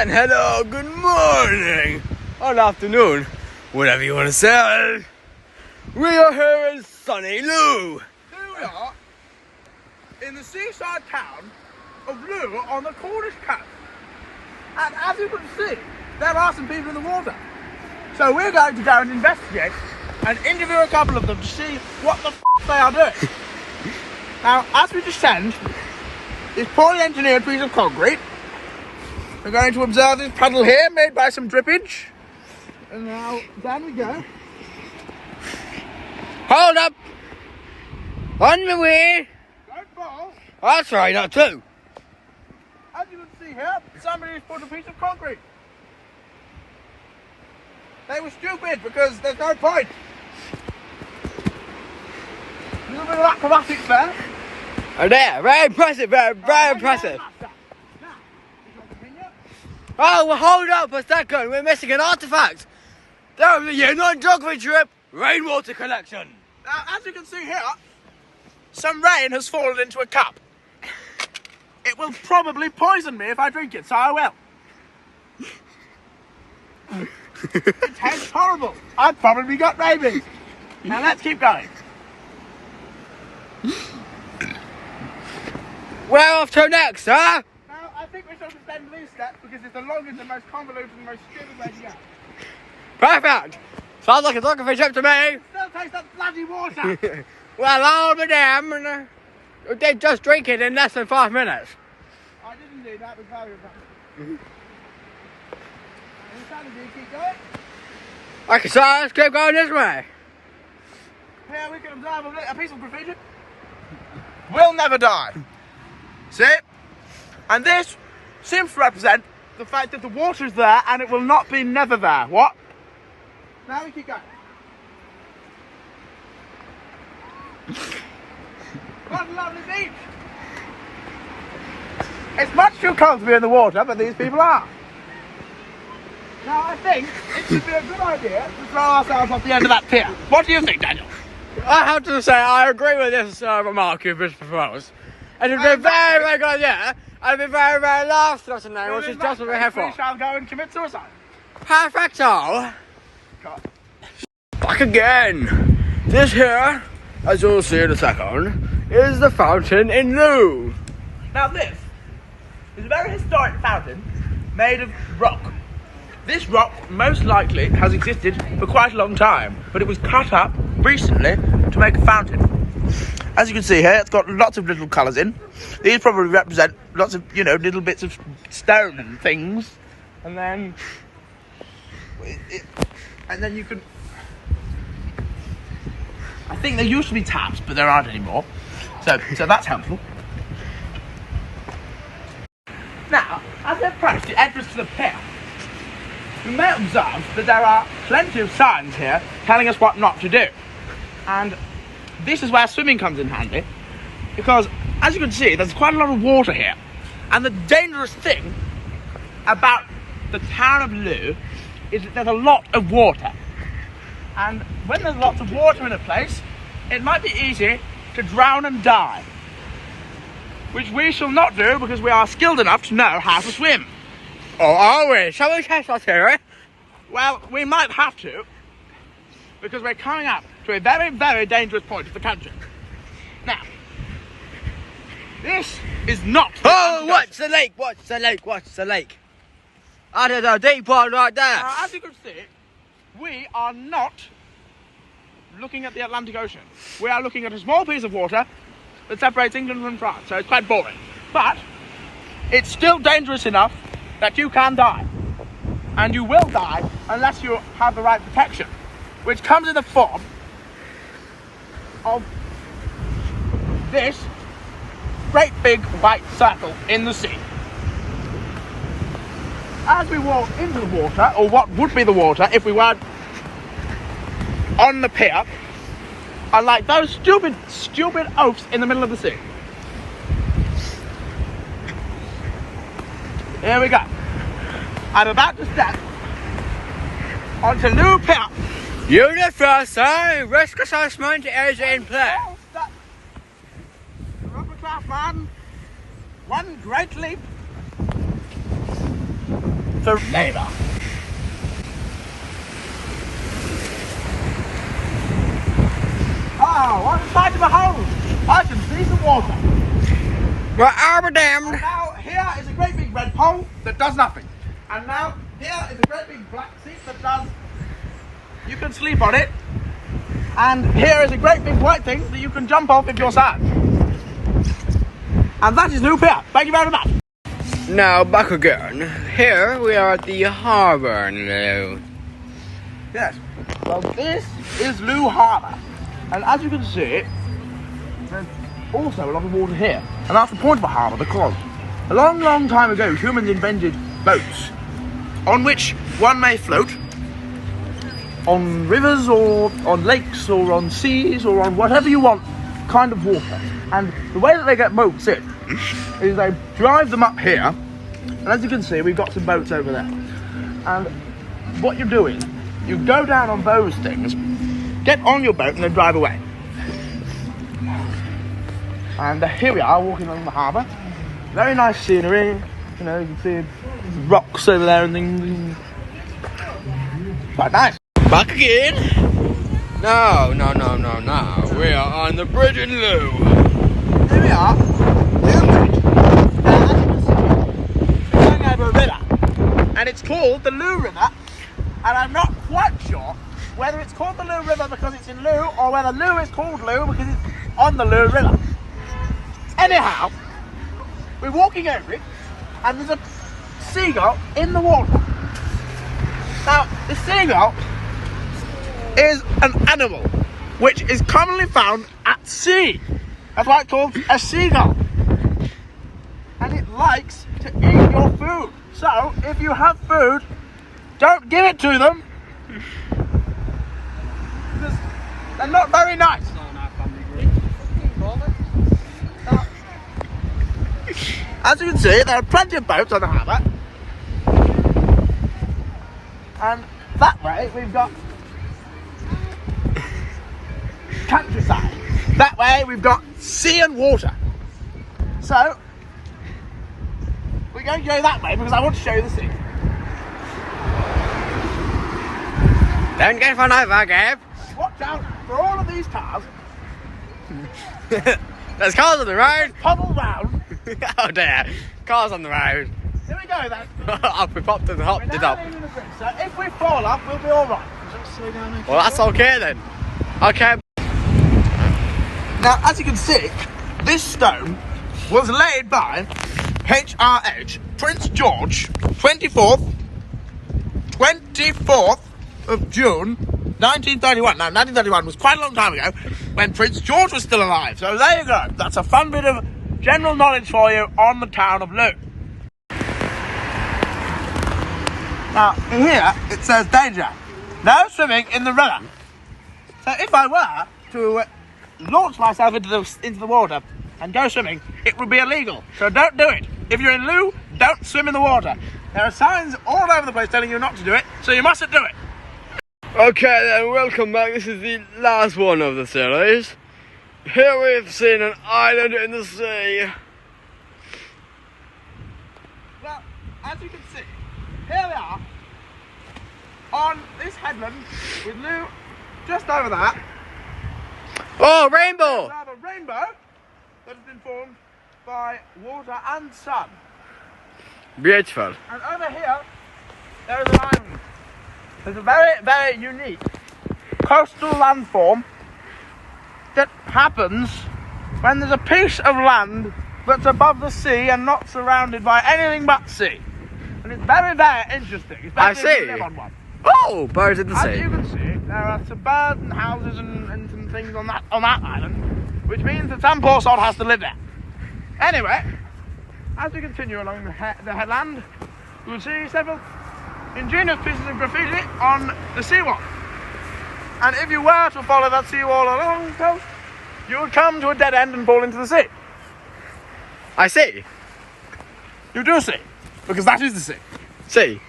and hello, good morning, or afternoon, whatever you want to say. We are here in sunny Looe. Here we are in the seaside town of Looe on the Cornish coast. And as you can see, there are some people in the water. So we're going to go and investigate and interview a couple of them to see what the f*** they are doing. Now, as we descend this poorly engineered piece of concrete, we're going to observe this puddle here made by some drippage. And now, down we go. Hold up! On the way! Don't fall. That's right, not two. As you can see here, somebody's put a piece of concrete. They were stupid because there's no point. A little bit of acrobatics there. Oh, there, very impressive, very impressive. Oh, well, hold up a second, we're missing an artifact. There was a non-geography trip, rainwater collection. Now, as you can see here, some rain has fallen into a cup. It will probably poison me if I drink it, so I will. It tastes horrible. I've probably got rabies. Now let's keep going. Where off to next, huh? Now, I think we should descend these steps because it's the longest and most convoluted and most stupid way to go. Perfect. Sounds like a geography trip to me. Still taste that bloody water. Well, I'll be damned. We did just drink it in less than 5 minutes. I didn't do that, but very bad. Keep going. Okay, so let's keep going this way. Here we can observe a piece of graffiti. Will never die. See? And this seems to represent the fact that the water is there and it will not be never there. What? Now we keep going. What a lovely beach. It's much too cold to be in the water, but these people are. Now I think it should be a good idea to throw ourselves off the end of that pier. What do you think, Daniel? I have to say, I agree with this remark you've just proposed. It would be a very, very good idea. I'd be very, very last to us tonight, which is just what we're here for. We shall go and commit suicide. Perfecto. God. Back again. This here, as you'll see in a second, is the fountain in Looe. Now this is a very historic fountain made of rock. This rock most likely has existed for quite a long time, but it was cut up recently to make a fountain. As you can see here, it's got lots of little colours in. These probably represent lots of, little bits of stone and things. And then you can... I think there used to be taps, but there aren't anymore. So that's helpful. Now, as we approach the entrance to the pier, you may observe that there are plenty of signs here telling us what not to do. And this is where swimming comes in handy, because as you can see, there's quite a lot of water here. And the dangerous thing about the town of Looe is that there's a lot of water. And when there's lots of water in a place, it might be easy to drown and die. Which we shall not do because we are skilled enough to know how to swim. Oh, are we? Shall we test our theory? Well, we might have to, because we're coming up to a very, very dangerous point of the country. Now, this is not... Oh, what's the lake? What's the lake? What's the lake? That is a deep one right there. Now, as you can see, we are not looking at the Atlantic Ocean. We are looking at a small piece of water that separates England from France, so it's quite boring. But it's still dangerous enough that you can die. And you will die unless you have the right protection, which comes in the form of this great big white circle in the sea. As we walk into the water, or what would be the water if we weren't on the pier, are like those stupid oafs in the middle of the sea. Here we go. I'm about to step onto Looe pier. Unit first, sir. Risk assessment is in play. Rubber craft man. One great leap. for labour. Oh, on the side of the hole, I can see some water. Well, I'll be damned. And now here is a great big red pole that does nothing. And now here is a great big black seat that does. You can sleep on it. And here is a great big white thing that you can jump off if you're sad. And that is Looe Pier. Thank you very much. Now back again. Here we are at the harbour now. Yes. Well, this is Looe Harbour. And as you can see, there's also a lot of water here. And that's the point of a harbour, because a long, long time ago, humans invented boats on which one may float on rivers or on lakes or on seas or on whatever you want kind of water. And the way that they get boats in is they drive them up here. And as you can see, we've got some boats over there. And what you do is you go down on those things, get on your boat and then drive away. And here we are walking along the harbour. Very nice scenery. You know, you can see rocks over there and things. Quite nice. Back again. No. We are on the bridge in Looe. Here we are. Looe Bridge. As you can see, we're going over a river. And it's called the Looe River. And I'm not quite sure whether it's called the Looe River because it's in Looe, or whether Looe is called Looe because it's on the Looe River. Anyhow, we're walking over it, and there's a seagull in the water. Now, the seagull is an animal which is commonly found at sea. That's why it's called a seagull. And it likes to eat your food. So, if you have food, don't give it to them. Because they're not very nice. As you can see, there are plenty of boats on the harbour. And that way we've got countryside. That way we've got sea and water. So, we're going to go that way because I want to show you the sea. Don't get run over, Gav. Watch out for all of these cars. There's cars on the road. Pummel round. Oh dear. Cars on the road. Here we go then. Up we popped and hopped We're it now up. leaving the bridge, so if we fall off, we'll be alright. Well, that's okay then. Okay. Now, as you can see, this stone was laid by HRH Prince George, 24th of June, 1931. Now, 1931 was quite a long time ago when Prince George was still alive. So there you go. That's a fun bit of general knowledge for you on the town of Looe. Now, in here, it says danger. No swimming in the river. So if I were to launch myself into the water and go swimming, it would be illegal. So don't do it. If you're in Looe, don't swim in the water. There are signs all over the place telling you not to do it, so you mustn't do it. Okay then, welcome back. This is the last one of the series. Here we've seen an island in the sea. Well, as you can see, here we are on this headland with Looe just over that. Oh, rainbow! We have a rainbow that has been formed by water and sun. Beautiful. And over here, there is an island. There's a very, very unique coastal landform that happens when there's a piece of land that's above the sea and not surrounded by anything but sea. And it's very, very interesting, especially if you live on one. Oh, birds in the As sea. you can see, there are some birds and houses and some things on that island, which means that some poor sod has to live there. Anyway, as we continue along the headland, you will see several ingenious pieces of graffiti on the seawall. And if you were to follow that seawall along the coast, you would come to a dead end and fall into the sea. I see. You do see, because that is the sea. See.